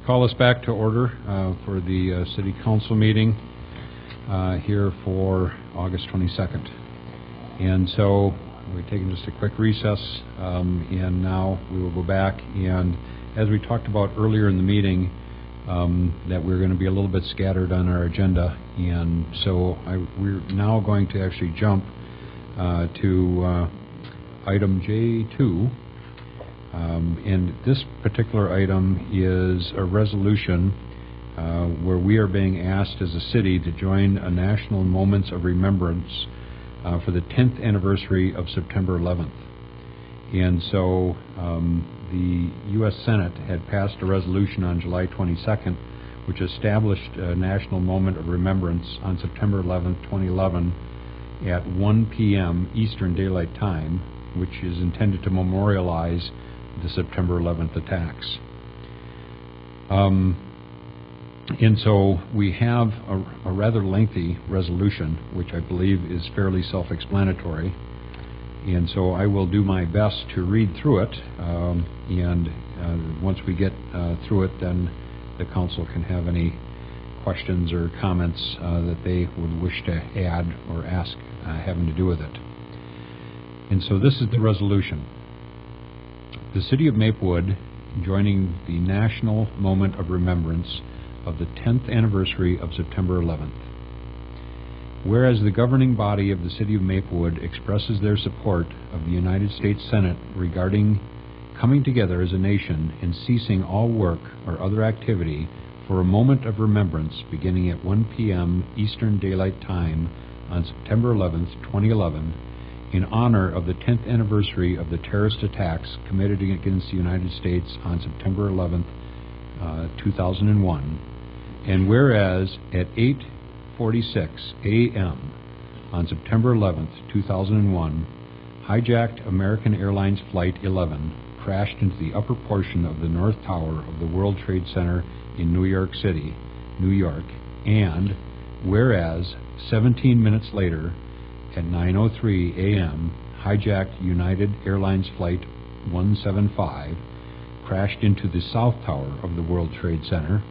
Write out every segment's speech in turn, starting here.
Call us back to order for the City Council meeting here for August 22nd. And so we're taking just a quick recess, and now we will go back. And as we talked about earlier in the meeting, that we're going to be a little bit scattered on our agenda. And so we're now going to actually jump to item J2. And this particular item is a resolution where we are being asked as a city to join a national Moments of Remembrance for the 10th anniversary of September 11th. And so the U.S. Senate had passed a resolution on July 22nd which established a national moment of remembrance on September 11th, 2011 at 1 p.m. Eastern Daylight Time, which is intended to memorialize the September 11th attacks. And so we have a rather lengthy resolution, which I believe is fairly self-explanatory. And so I will do my best to read through it, and once we get through it, then the council can have any questions or comments that they would wish to add or ask having to do with it. And so this is the resolution. The City of Maplewood joining the National Moment of Remembrance of the 10th anniversary of September 11th. Whereas the governing body of the City of Maplewood expresses their support of the United States Senate regarding coming together as a nation and ceasing all work or other activity for a moment of remembrance beginning at 1 p.m. Eastern Daylight Time on September 11th, 2011, in honor of the 10th anniversary of the terrorist attacks committed against the United States on September 11th, 2001, and whereas at 8:46 a.m. on September 11th, 2001, hijacked American Airlines Flight 11 crashed into the upper portion of the North Tower of the World Trade Center in New York City, New York, and whereas 17 minutes later, at 9:03 a.m., hijacked United Airlines Flight 175 crashed into the South Tower of the World Trade Center,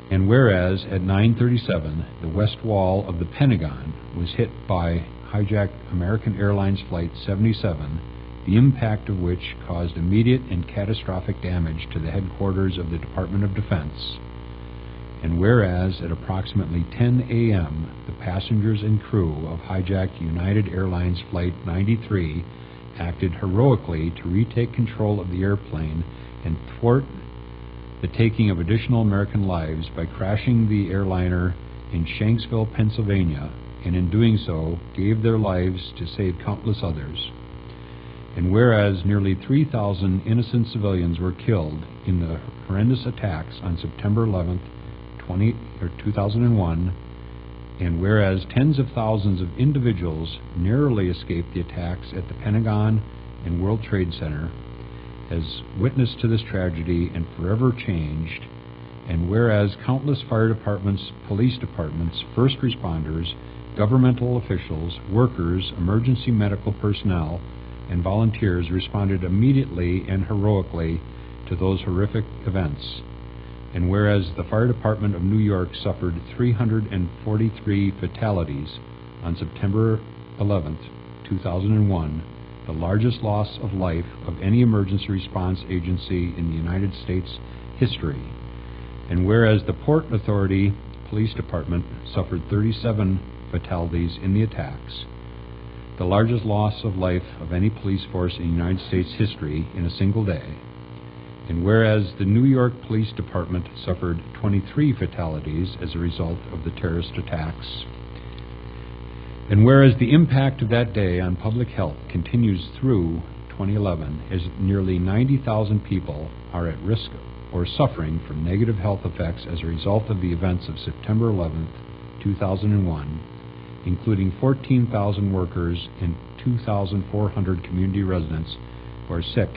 and whereas at 9:37 the west wall of the Pentagon was hit by hijacked American Airlines Flight 77, the impact of which caused immediate and catastrophic damage to the headquarters of the Department of Defense. And whereas at approximately 10 a.m., the passengers and crew of hijacked United Airlines Flight 93 acted heroically to retake control of the airplane and thwart the taking of additional American lives by crashing the airliner in Shanksville, Pennsylvania, and in doing so gave their lives to save countless others. And whereas nearly 3,000 innocent civilians were killed in the horrendous attacks on September 11th, 2001, and whereas tens of thousands of individuals narrowly escaped the attacks at the Pentagon and World Trade Center, as witness to this tragedy and forever changed, and whereas countless fire departments, police departments, first responders, governmental officials, workers, emergency medical personnel, and volunteers responded immediately and heroically to those horrific events, and whereas the Fire Department of New York suffered 343 fatalities on September 11th, 2001, the largest loss of life of any emergency response agency in the United States history, and whereas the Port Authority Police Department suffered 37 fatalities in the attacks, the largest loss of life of any police force in the United States history in a single day, and whereas the New York Police Department suffered 23 fatalities as a result of the terrorist attacks, and whereas the impact of that day on public health continues through 2011, as nearly 90,000 people are at risk or suffering from negative health effects as a result of the events of September 11th, 2001, including 14,000 workers and 2,400 community residents who are sick,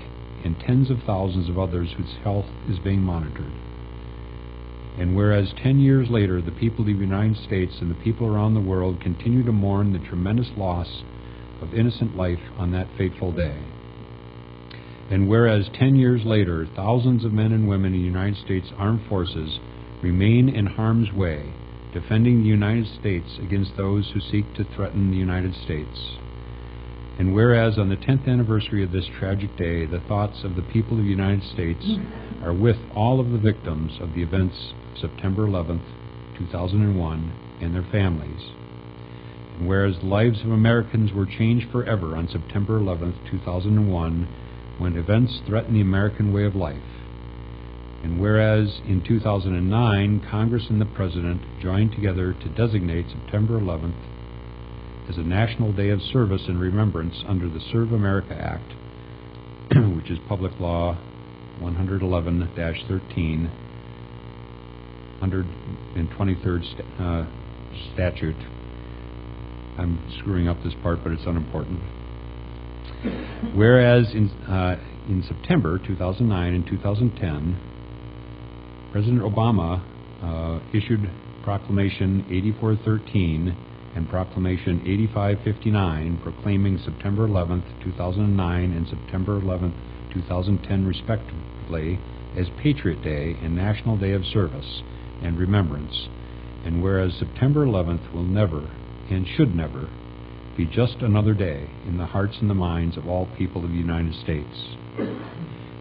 and tens of thousands of others whose health is being monitored. And whereas 10 years later, the people of the United States and the people around the world continue to mourn the tremendous loss of innocent life on that fateful day. And whereas 10 years later, thousands of men and women in the United States Armed Forces remain in harm's way, defending the United States against those who seek to threaten the United States. And whereas on the 10th anniversary of this tragic day, the thoughts of the people of the United States are with all of the victims of the events of September 11th, 2001, and their families. And whereas the lives of Americans were changed forever on September 11th, 2001, when events threatened the American way of life. And whereas in 2009, Congress and the President joined together to designate September 11th as a National Day of Service and Remembrance under the Serve America Act, which is Public Law 111-13, 123rd statute. I'm screwing up this part, but it's unimportant. Whereas in September 2009 and 2010, President Obama issued Proclamation 8413 and Proclamation 8559 proclaiming September 11th, 2009 and September 11th, 2010 respectively as Patriot Day and National Day of Service and Remembrance. And whereas September 11th will never and should never be just another day in the hearts and the minds of all people of the United States.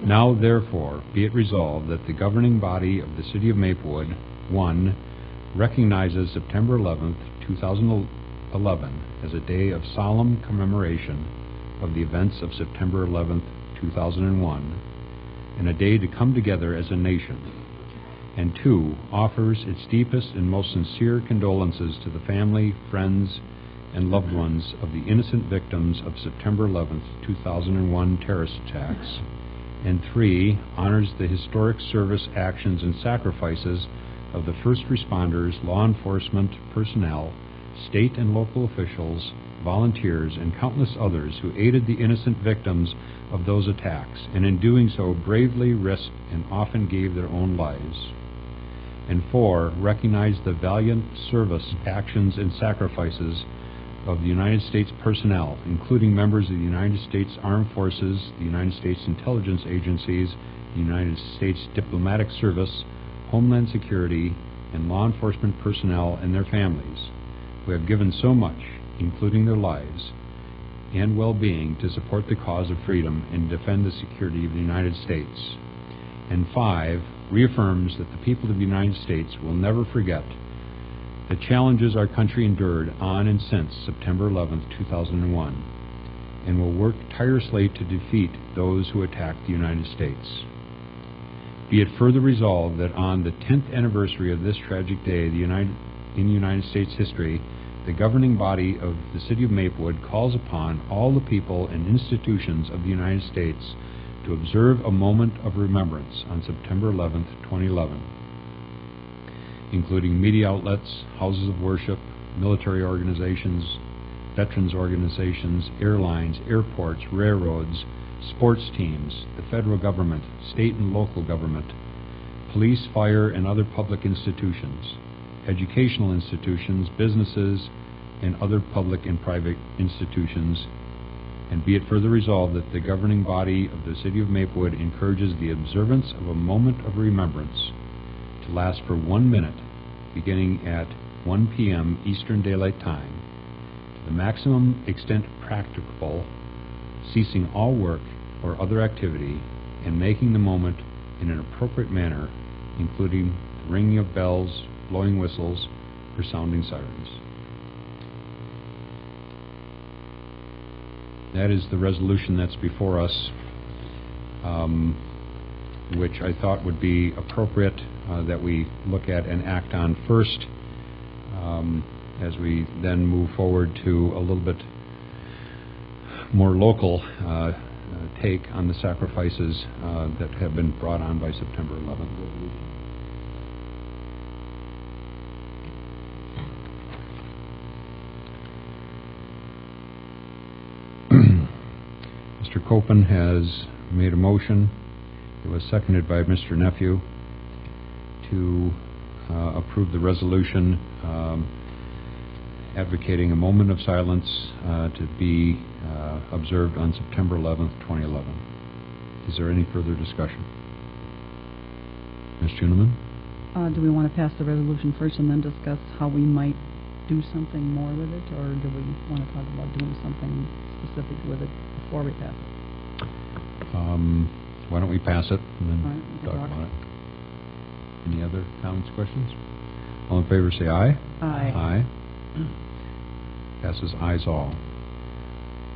Now, therefore, be it resolved that the governing body of the City of Maplewood, 1, recognizes September 11th, 2011 as a day of solemn commemoration of the events of September 11th, 2001, and a day to come together as a nation, and 2, offers its deepest and most sincere condolences to the family, friends, and loved ones of the innocent victims of September 11th, 2001 terrorist attacks, and 3, honors the historic service, actions, and sacrifices of the first responders, law enforcement personnel, state and local officials, volunteers, and countless others who aided the innocent victims of those attacks, and in doing so bravely risked and often gave their own lives. And 4, recognize the valiant service, actions, and sacrifices of the United States personnel, including members of the United States Armed Forces, the United States Intelligence Agencies, the United States Diplomatic Service, Homeland Security, and law enforcement personnel and their families, who have given so much, including their lives and well-being, to support the cause of freedom and defend the security of the United States. And 5, reaffirms that the people of the United States will never forget the challenges our country endured on and since September 11th, 2001, and will work tirelessly to defeat those who attacked the United States. Be it further resolved that on the 10th anniversary of this tragic day in United States history, the governing body of the City of Maplewood calls upon all the people and institutions of the United States to observe a moment of remembrance on September 11th, 2011. Including media outlets, houses of worship, military organizations, veterans organizations, airlines, airports, railroads, sports teams, the federal government, state and local government, police, fire, and other public institutions, educational institutions, businesses, and other public and private institutions. And be it further resolved that the governing body of the City of Maplewood encourages the observance of a moment of remembrance to last for 1 minute, beginning at 1 p.m. Eastern Daylight Time, to the maximum extent practicable, ceasing all work or other activity, and making the moment in an appropriate manner, including the ringing of bells, blowing whistles, or sounding sirens. That is the resolution that's before us, which I thought would be appropriate that we look at and act on first, as we then move forward to a little bit more local take on the sacrifices that have been brought on by September 11th. Mr. Copen has made a motion. It was seconded by Mr. Nephew to approve the resolution advocating a moment of silence to be observed on September 11th, 2011. Is there any further discussion? Ms. Juniman? Do we want to pass the resolution first and then discuss how we might do something more with it, or do we want to talk about doing something specific with it before we pass it? Why don't we pass it and then All right, we can talk talk. about it? Any other comments, questions? All in favor say aye. Aye. Aye. Passes ayes all.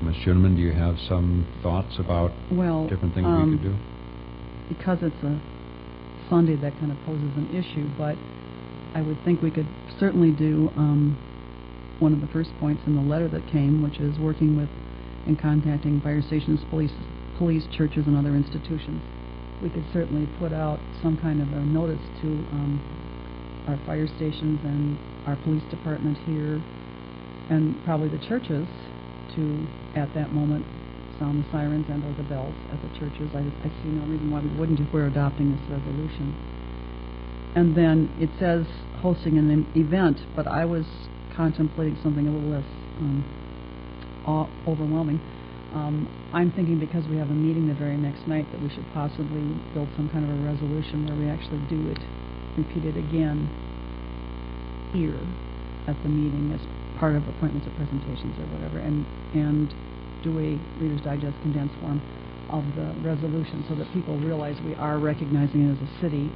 Ms. Juniman, do you have some thoughts about different things we could do? Because it's a Sunday, that kind of poses an issue, but I would think we could certainly do one of the first points in the letter that came, which is working with and contacting fire stations, police, churches, and other institutions. We could certainly put out some kind of a notice to our fire stations and our police department here, and probably the churches, to, at that moment, sound the sirens and or the bells at the churches. I see no reason why we wouldn't if we're adopting this resolution. And then it says hosting an event, but I was contemplating something a little less overwhelming. I'm thinking because we have a meeting the very next night that we should possibly build some kind of a resolution where we actually do it, repeat it again here at the meeting as part of appointments or presentations or whatever, and do a Reader's Digest condensed form of the resolution so that people realize we are recognizing it as a city,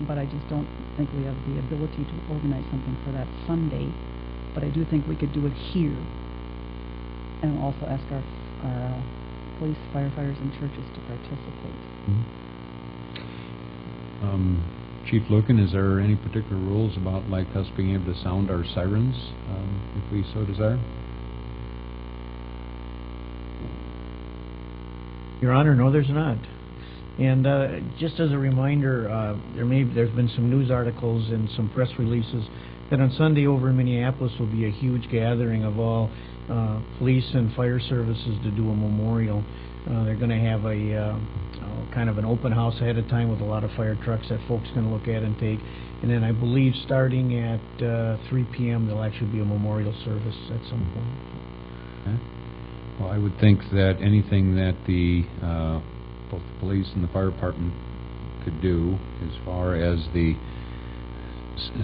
but I just don't think we have the ability to organize something for that Sunday. But I do think we could do it here, and also ask our police, firefighters, and churches to participate. Chief Lucan, is there any particular rules about like us being able to sound our sirens if we so desire? Your Honor, no, there's not. And just as a reminder, there's been some news articles and some press releases that on Sunday over in Minneapolis will be a huge gathering of all police and fire services to do a memorial. They're going to have a kind of an open house ahead of time with a lot of fire trucks that folks can look at and take. And then I believe starting at 3 p.m. there'll actually be a memorial service at some point. Okay. Well, I would think that anything that both the police and the fire department could do as far as the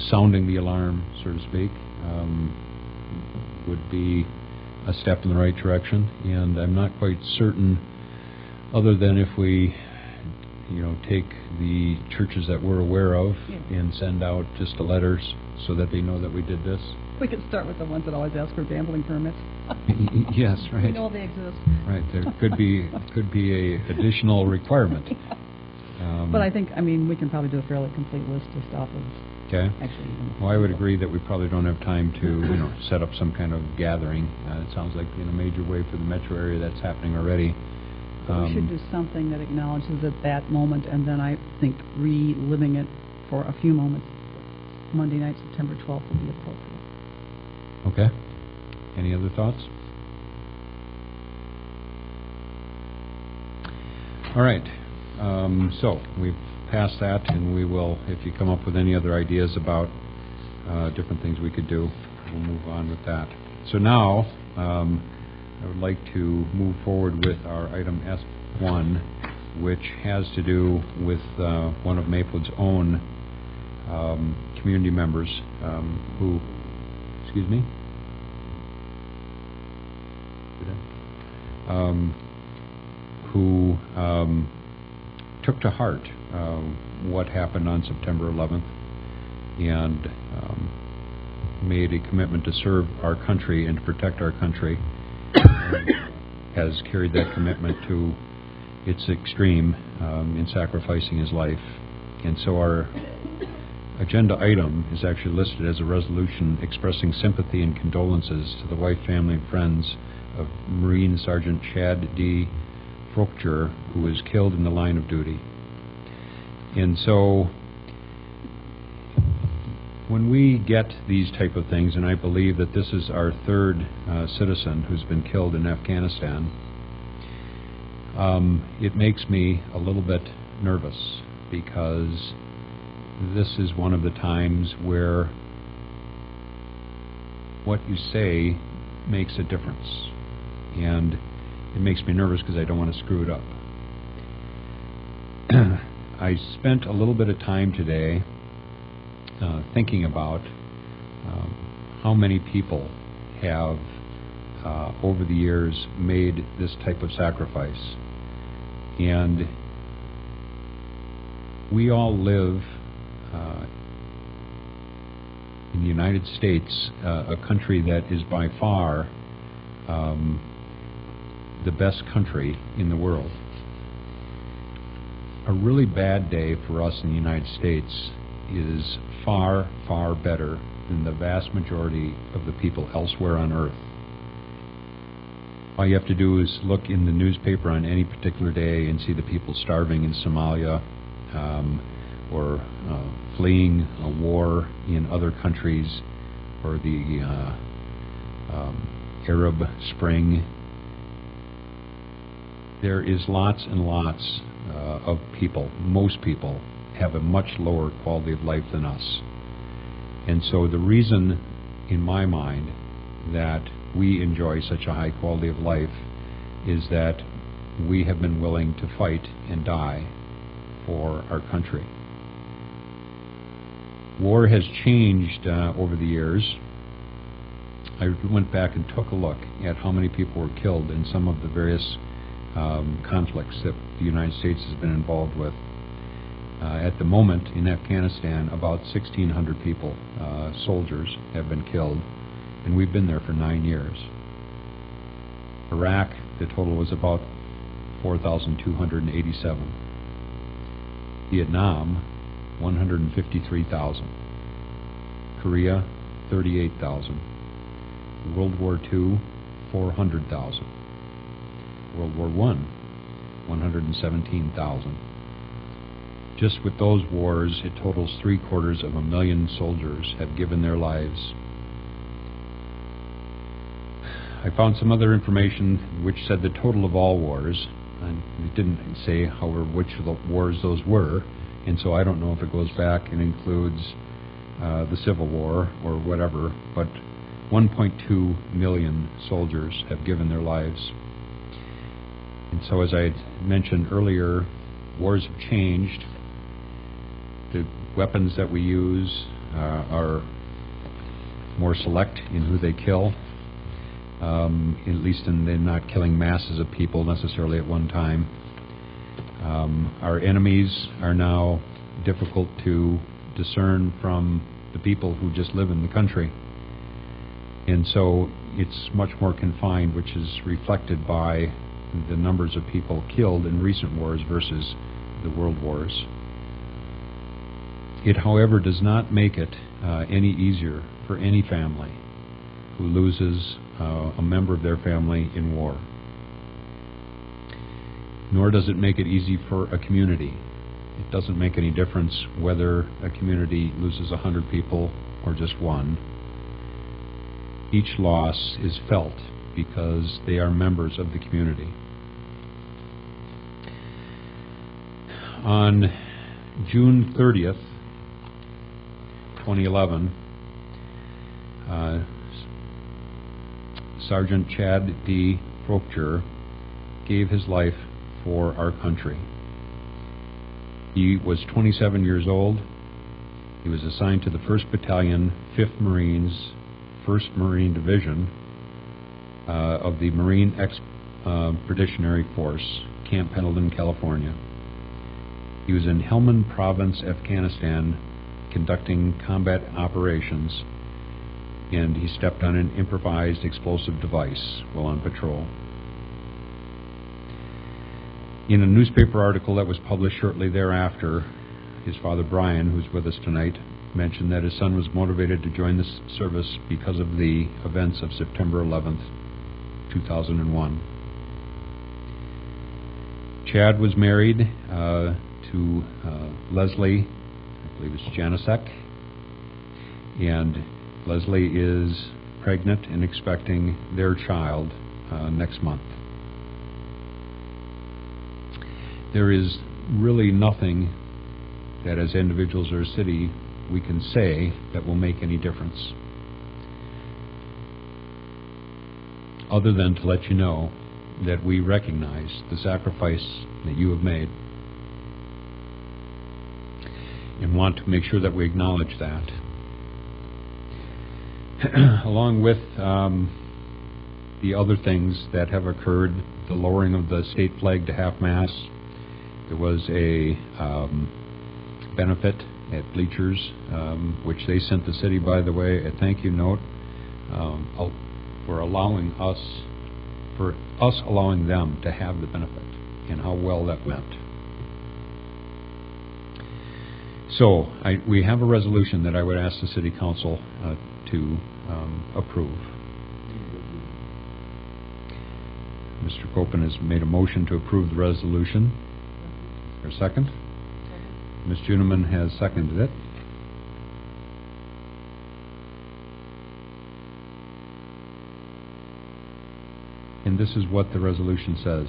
sounding the alarm, so to speak, would be a step in the right direction. And I'm not quite certain, other than if we, take the churches that we're aware of and send out just a letters so that they know that we did this. We could start with the ones that always ask for gambling permits. Yes, right. We know they exist. Right, there could be a additional requirement. But I think, we can probably do a fairly complete list just off of. Okay. Actually, well, I would agree that we probably don't have time to, set up some kind of gathering. It sounds like in a major way for the metro area that's happening already. But we should do something that acknowledges at that moment, and then I think reliving it for a few moments. Monday night, September 12th, would be appropriate. Okay. Any other thoughts? All right. So we've passed that, and we will, if you come up with any other ideas about different things we could do, we'll move on with that. So now I would like to move forward with our item S1, which has to do with one of Maplewood's own community members who, who took to heart what happened on September 11th and made a commitment to serve our country and to protect our country, has carried that commitment to its extreme in sacrificing his life. And so our agenda item is actually listed as a resolution expressing sympathy and condolences to the wife, family, and friends of Marine Sergeant Chad D. Fruchter, who was killed in the line of duty. And so when we get these type of things, and I believe that this is our third citizen who's been killed in Afghanistan, it makes me a little bit nervous, because this is one of the times where what you say makes a difference. And it makes me nervous because I don't want to screw it up. I spent a little bit of time today thinking about how many people have over the years made this type of sacrifice. And we all live in the United States, a country that is by far the best country in the world. A really bad day for us in the United States is far, far better than the vast majority of the people elsewhere on Earth. All you have to do is look in the newspaper on any particular day and see the people starving in Somalia, or fleeing a war in other countries, or the Arab Spring. There is lots and lots of people. Most people have a much lower quality of life than us. And so the reason, in my mind, that we enjoy such a high quality of life is that we have been willing to fight and die for our country. War has changed over the years. I went back and took a look at how many people were killed in some of the various conflicts that the United States has been involved with. At the moment in Afghanistan, about 1,600 people, soldiers, have been killed, and we've been there for 9 years. Iraq, the total was about 4,287. Vietnam, 153,000. Korea, 38,000. World War II, 400,000. World War I, 117,000. Just with those wars, it totals 750,000 soldiers have given their lives. I found some other information which said the total of all wars, and it didn't say, however, which of the wars those were, and so I don't know if it goes back and includes the Civil War or whatever, but 1.2 million soldiers have given their lives. And so, as I mentioned earlier, wars have changed. The weapons that we use are more select in who they kill, at least in they're not killing masses of people necessarily at one time. Our enemies are now difficult to discern from the people who just live in the country. And so it's much more confined, which is reflected by the numbers of people killed in recent wars versus the world wars. It, however, does not make it any easier for any family who loses a member of their family in war. Nor does it make it easy for a community. It doesn't make any difference whether a community loses 100 people or just one. Each loss is felt because they are members of the community. On June 30th, 2011, Sergeant Chad D. Proctor gave his life for our country. He was 27 years old. He was assigned to the 1st Battalion, 5th Marines, 1st Marine Division of the Marine Expeditionary Force, Camp Pendleton, California. He was in Helmand Province, Afghanistan, conducting combat operations, and he stepped on an improvised explosive device while on patrol. In a newspaper article that was published shortly thereafter, his father, Brian, who's with us tonight, mentioned that his son was motivated to join this service because of the events of September 11th, 2001. Chad was married to Leslie, I believe it's Janicek, and Leslie is pregnant and expecting their child next month. There is really nothing that as individuals or a city we can say that will make any difference, other than to let you know that we recognize the sacrifice that you have made. and want to make sure that we acknowledge that. Along with the other things that have occurred, the lowering of the state flag to half-mast. There was a benefit at Bleachers, which they sent the city, by the way, a thank you note for allowing us allowing them to have the benefit, and how well that went. So we have a resolution that I would ask the City Council to approve. Mr. Copen has made a motion to approve the resolution. Is there a second? Ms. Juneman has seconded it. And this is what the resolution says.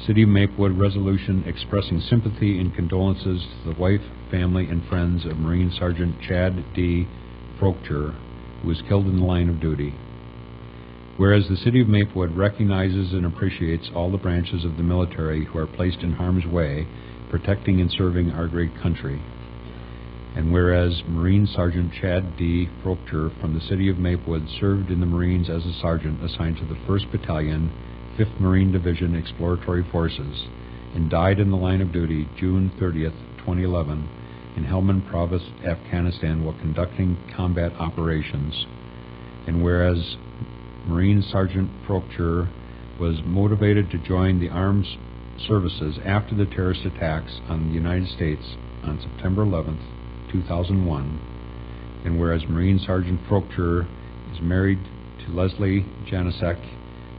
City of Maplewood resolution expressing sympathy and condolences to the wife, family, and friends of Marine Sergeant Chad D. Proctor, who was killed in the line of duty. Whereas the City of Maplewood recognizes and appreciates all the branches of the military who are placed in harm's way, protecting and serving our great country. And whereas Marine Sergeant Chad D. Proctor from the City of Maplewood served in the Marines as a sergeant assigned to the 1st Battalion, 5th Marine Division Exploratory Forces, and died in the line of duty June 30th, 2011, in Helmand Province, Afghanistan, while conducting combat operations. And whereas Marine Sergeant Proctor was motivated to join the armed services after the terrorist attacks on the United States on September 11th, 2001, and whereas Marine Sergeant Proctor is married to Leslie Janicek,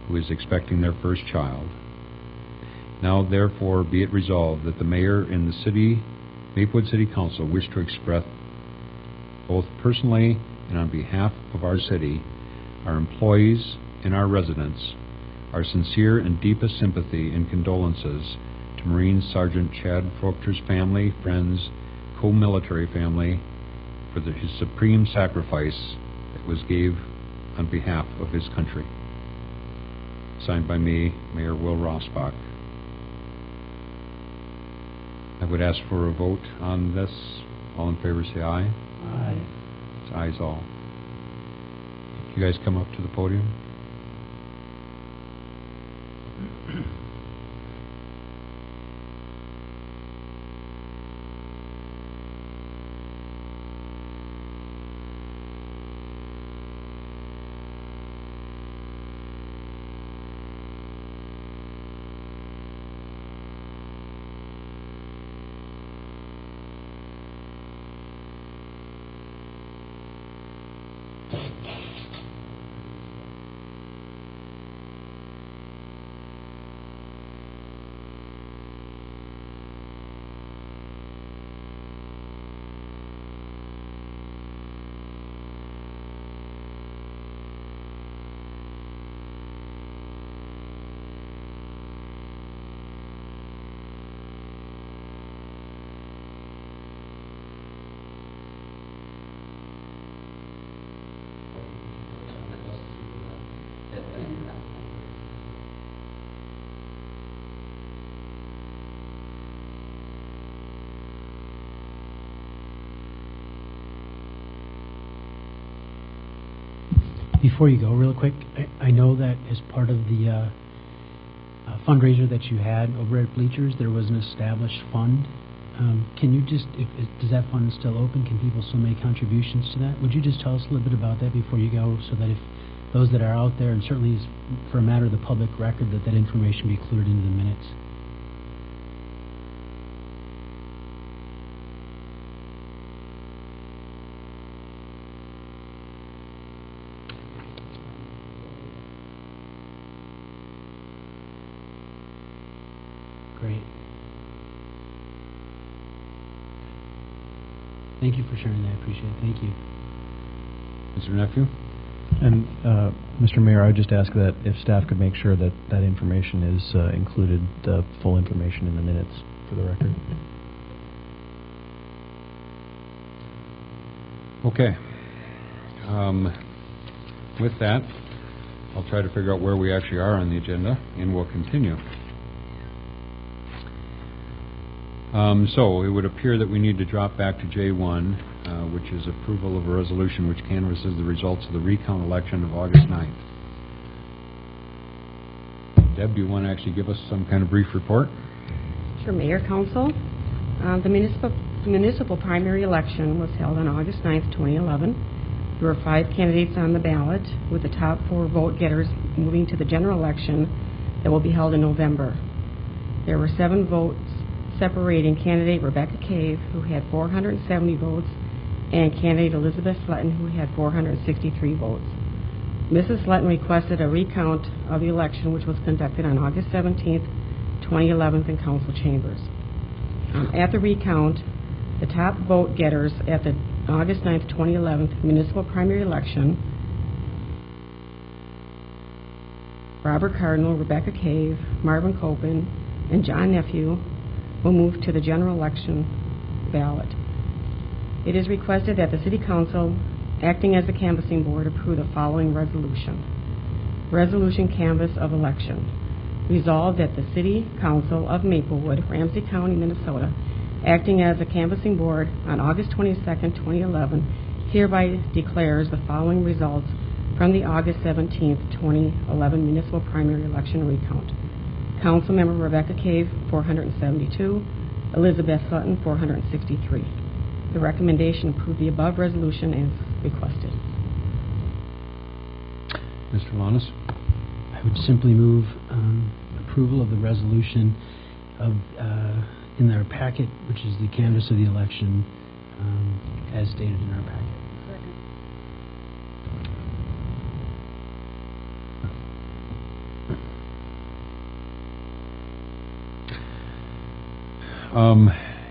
who is expecting their first child. Now, therefore, be it resolved that the Mayor and the Maplewood City Council wish to express, both personally and on behalf of our city, our employees and our residents, our sincere and deepest sympathy and condolences to Marine Sergeant Chad Proctor's family, friends, co-military family for his supreme sacrifice that was gave on behalf of his country. Signed by me, Mayor Will Rossbach. I would ask for a vote on this. All in favor say aye. Aye. It's ayes all. You guys come up to the podium. Before you go, real quick, I know that as part of the fundraiser that you had over at Bleachers, there was an established fund. Can you just, does that fund still open? Can people still make contributions to that? Would you just tell us a little bit about that before you go, so that if those that are out there, and certainly for a matter of the public record, that information be included into the minutes? Great. Thank you for sharing that. I appreciate it. Thank you. Mr. Nephew? And Mr. Mayor, I would just ask that if staff could make sure that that information is included, the full information in the minutes for the record. Okay. With that, I'll try to figure out where we actually are on the agenda, and we'll continue. So it would appear that we need to drop back to J1, which is approval of a resolution which canvasses the results of the recount election of August 9th. Deb, do you want to actually give us some kind of brief report? Sure, Mayor, Council. The municipal primary election was held on August 9th, 2011. There were 5 candidates on the ballot, with the top 4 vote getters moving to the general election that will be held in November. There were 7 votes separating candidate Rebecca Cave, who had 470 votes, and candidate Elizabeth Sletton, who had 463 votes. Mrs. Sletton requested a recount of the election, which was conducted on August 17th, 2011 in council chambers. At the recount, the top vote getters at the August 9th, 2011 municipal primary election, Robert Cardinal, Rebecca Cave, Marvin Copen, and John Nephew, will move to the general election ballot. It is requested that the City Council, acting as the canvassing board, approve the following resolution. Resolution Canvass of Election. Resolved that the City Council of Maplewood, Ramsey County, Minnesota, acting as a canvassing board on August 22nd, 2011, hereby declares the following results from the August 17th, 2011 municipal primary election recount. Councilmember Rebecca Cave, 472. Elizabeth Sutton, 463. The recommendation approve the above resolution as requested. Mr. Lanis? I would simply move approval of the resolution of in our packet, which is the canvass of the election, as stated in our packet.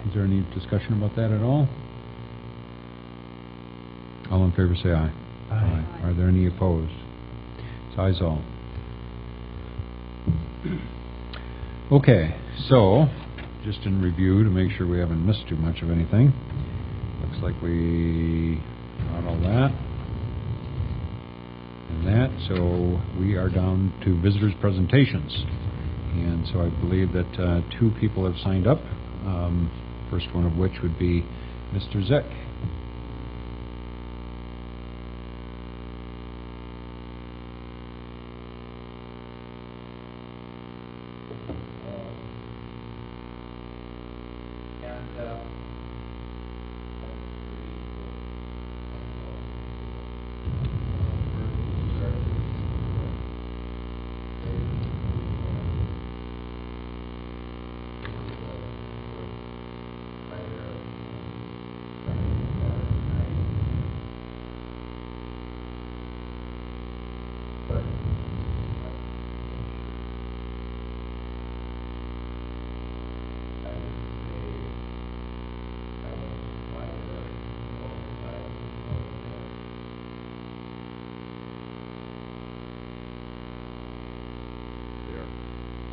Is there any discussion about that at all? All in favor say aye. Aye. Are there any opposed? It's ayes all. Okay, so just in review to make sure we haven't missed too much of anything. Looks like we got all that and that. So we are down to visitors' presentations. And so I believe that 2 people have signed up. First one of which would be Mr. Zick.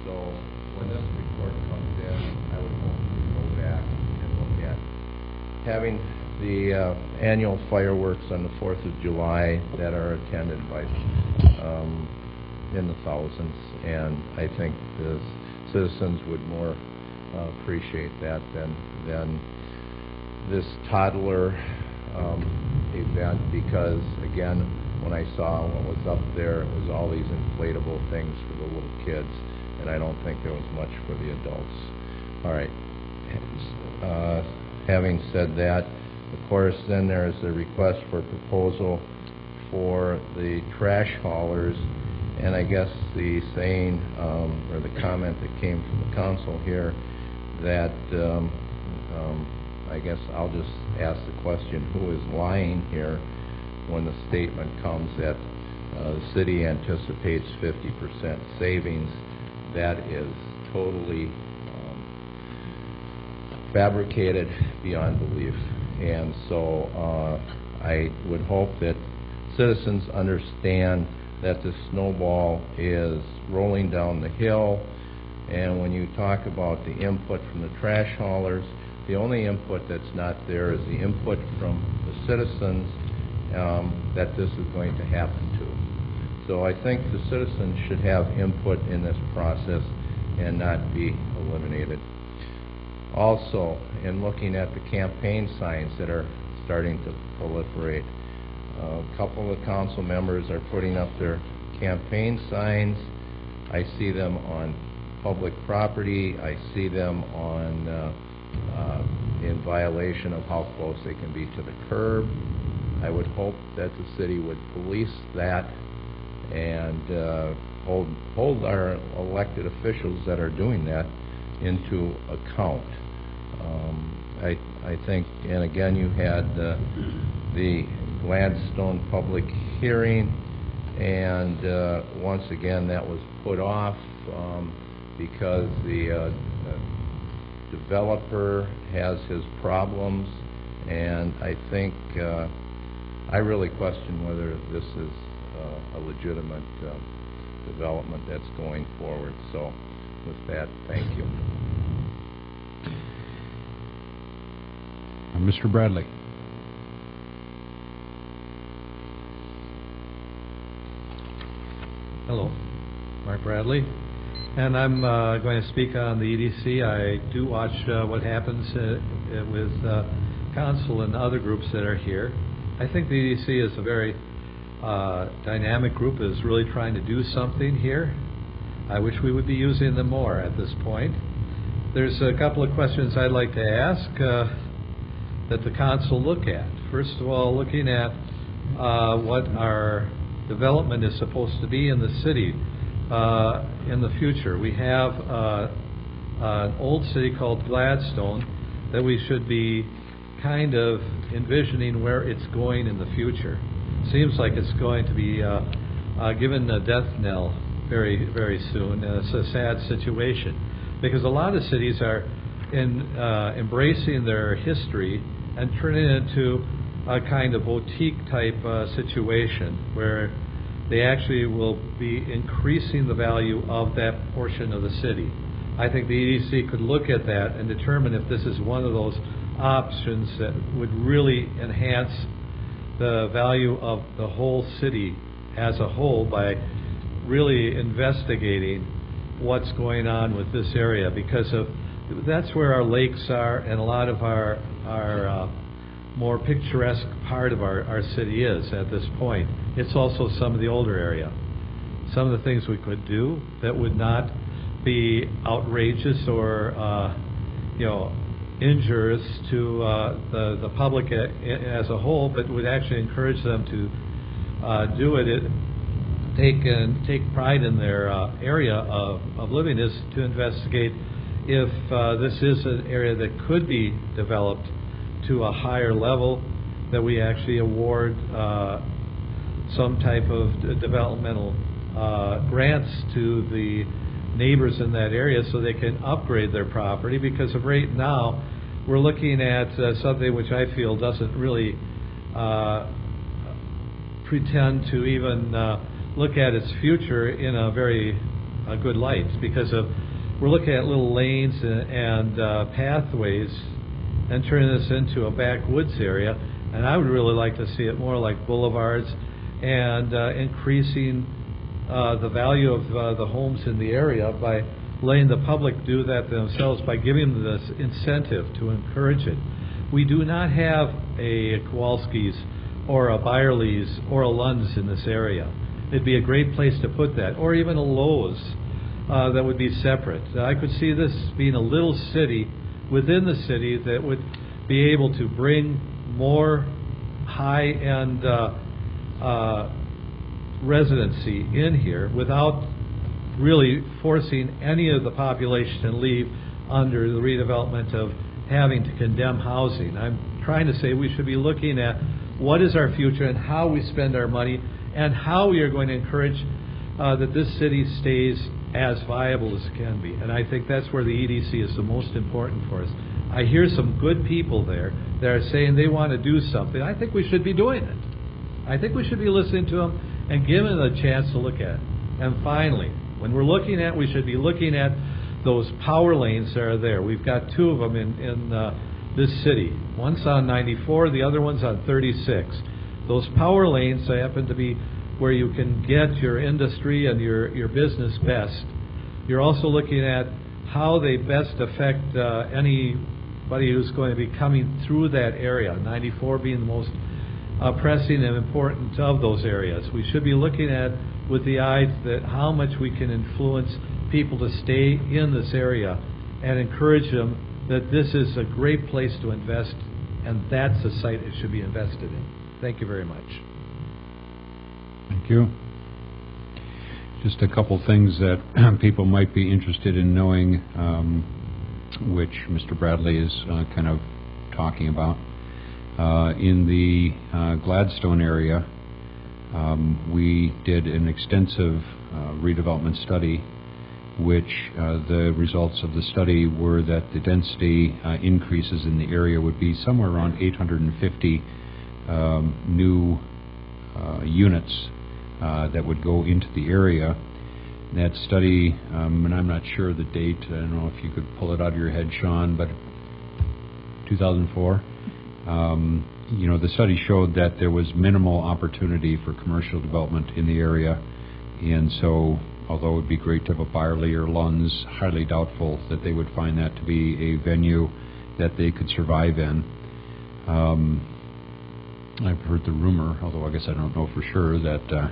So when this report comes in, I would hope we go back and look at having the annual fireworks on the 4th of July that are attended by in the thousands, and I think the citizens would more appreciate that than this toddler event, because again, when I saw what was up there, it was all these inflatable things for the little kids, and I don't think there was much for the adults. All right. Having said that, of course, then there's a request for proposal for the trash haulers, and I guess the saying or the comment that came from the council here that I guess I'll just ask the question, who is lying here when the statement comes that the city anticipates 50% savings? That is totally fabricated beyond belief. And so I would hope that citizens understand that the snowball is rolling down the hill, and when you talk about the input from the trash haulers, the only input that's not there is the input from the citizens that this is going to happen to. So I think the citizens should have input in this process and not be eliminated. Also, in looking at the campaign signs that are starting to proliferate, a couple of council members are putting up their campaign signs. I see them on public property. I see them on in violation of how close they can be to the curb. I would hope that the city would police that and hold our elected officials that are doing that into account. I think, and again, you had the Gladstone public hearing, and once again that was put off because the developer has his problems, and I think I really question whether this is a legitimate development that's going forward. So with that, thank you. Mr. Bradley. Hello, Mark Bradley, and I'm going to speak on the EDC. I do watch what happens with council and other groups that are here. I think the EDC is a very dynamic group, is really trying to do something here. I wish we would be using them more at this point. There's a couple of questions I'd like to ask that the council look at. First of all, looking at what our development is supposed to be in the city in the future. We have an old city called Gladstone that we should be kind of envisioning where it's going in the future. Seems like it's going to be given a death knell very, very soon. And it's a sad situation because a lot of cities are embracing their history and turning it into a kind of boutique type situation where they actually will be increasing the value of that portion of the city. I think the EDC could look at that and determine if this is one of those options that would really enhance the value of the whole city as a whole by really investigating what's going on with this area, because that's where our lakes are and a lot of our more picturesque part of our city is at this point. It's also some of the older area. Some of the things we could do that would not be outrageous or injurious to the public as a whole, but would actually encourage them to do it. Take pride in their area of living, is to investigate if this is an area that could be developed to a higher level, that we actually award some type of developmental grants to the neighbors in that area so they can upgrade their property, because of right now we're looking at something which I feel doesn't really pretend to even look at its future in a very good light, because we're looking at little lanes and pathways and turning this into a backwoods area, and I would really like to see it more like boulevards and increasing the value of the homes in the area by letting the public do that themselves, by giving them this incentive to encourage it. We do not have a Kowalski's or a Byerly's or a Lund's in this area. It'd be a great place to put that, or even a Lowe's that would be separate. I could see this being a little city within the city that would be able to bring more high-end residency in here without really forcing any of the population to leave under the redevelopment of having to condemn housing. I'm trying to say we should be looking at what is our future and how we spend our money and how we are going to encourage that this city stays as viable as it can be. And I think that's where the EDC is the most important for us. I hear some good people there that are saying they want to do something. I think we should be doing it. I think we should be listening to them and giving them a chance to look at it. And finally, when we're looking at, we should be looking at those power lanes that are there. We've got two of them in this city. One's on 94, the other one's on 36. Those power lanes happen to be where you can get your industry and your business best. You're also looking at how they best affect anybody who's going to be coming through that area, 94 being the most pressing and important of those areas. We should be looking at with the eyes that how much we can influence people to stay in this area and encourage them that this is a great place to invest, and that's a site it should be invested in. Thank you very much. Thank you. Just a couple things that people might be interested in knowing, which Mr. Bradley is kind of talking about. In the Gladstone area, we did an extensive redevelopment study, which the results of the study were that the density increases in the area would be somewhere around 850 new units that would go into the area. That study, and I'm not sure the date, I don't know if you could pull it out of your head, Sean, but 2004. The study showed that there was minimal opportunity for commercial development in the area, and so although it would be great to have a Byerly or Lund's, highly doubtful that they would find that to be a venue that they could survive in. I've heard the rumor, although I guess I don't know for sure, that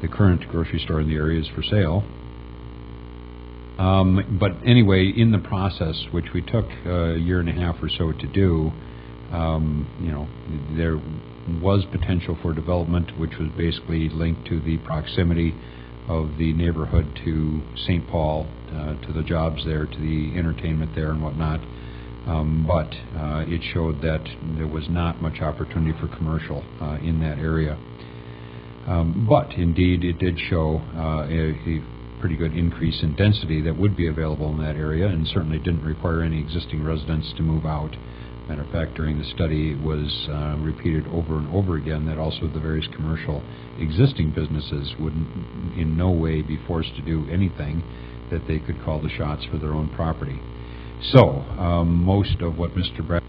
the current grocery store in the area is for sale. But anyway, in the process, which we took a year and a half or so to do, there was potential for development, which was basically linked to the proximity of the neighborhood to St. Paul, to the jobs there, to the entertainment there and whatnot. But it showed that there was not much opportunity for commercial in that area. But indeed, it did show a pretty good increase in density that would be available in that area, and certainly didn't require any existing residents to move out. Matter of fact, during the study, it was repeated over and over again that also the various commercial existing businesses would in no way be forced to do anything, that they could call the shots for their own property. So, most of what Mr. Brad